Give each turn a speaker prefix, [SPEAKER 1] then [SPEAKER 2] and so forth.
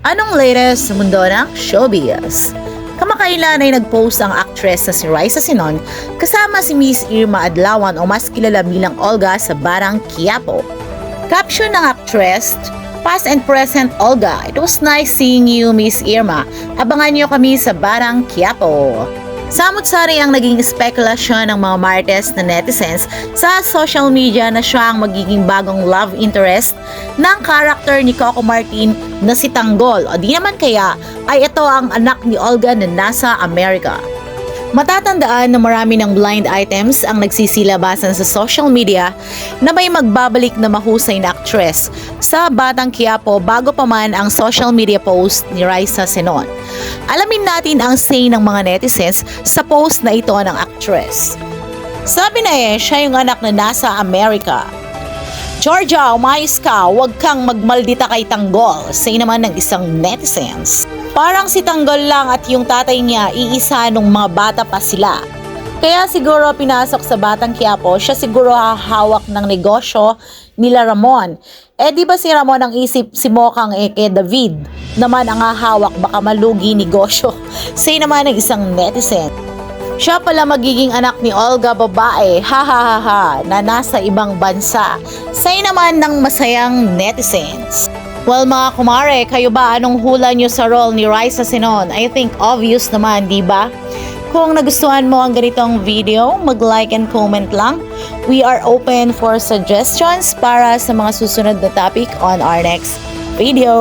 [SPEAKER 1] Anong latest sa mundo ng showbiz? Kamakailan ay nag-post ang actress na si Raisa Sinon kasama si Miss Irma Adlawan o mas kilala bilang Olga sa Barang Quiapo. Caption ng actress, "Past and present Olga, it was nice seeing you Miss Irma. Abangan niyo kami sa Barang Quiapo." Samot-sari ang naging spekulasyon ng mga marites na netizens sa social media na siya ang magiging bagong love interest ng karakter ni Coco Martin na si Tanggol o di naman kaya ay ito ang anak ni Olga na nasa Amerika. Matatandaan na marami ng blind items ang nagsisilabasan sa social media na may magbabalik na mahusay na actress sa Batang Quiapo bago pa man ang social media post ni Raisa Sinon. Alamin natin ang say ng mga netizens sa post na ito ng actress. Sabi na siya yung anak na nasa Amerika. "Georgia, umayos ka, huwag kang magmaldita kay Tanggol," say naman ng isang netizens. "Parang si Tanggol lang at yung tatay niya iisa nung mga bata pa sila. Kaya siguro pinasok sa Batang Quiapo, siya siguro hahawak ng negosyo nila Ramon. Di ba si Ramon ang isip si Mokang kay David naman ang hahawak, baka malugi negosyo," say naman ng isang netizen. "Siya pala magiging anak ni Olga babae, ha ha ha ha, na nasa ibang bansa," say naman ng masayang netizens. Well mga kumare, kayo ba anong hula nyo sa role ni Raisa Sinon? I think obvious naman, di ba? Kung nagustuhan mo ang ganitong video, mag-like and comment lang. We are open for suggestions para sa mga susunod na topic on our next video.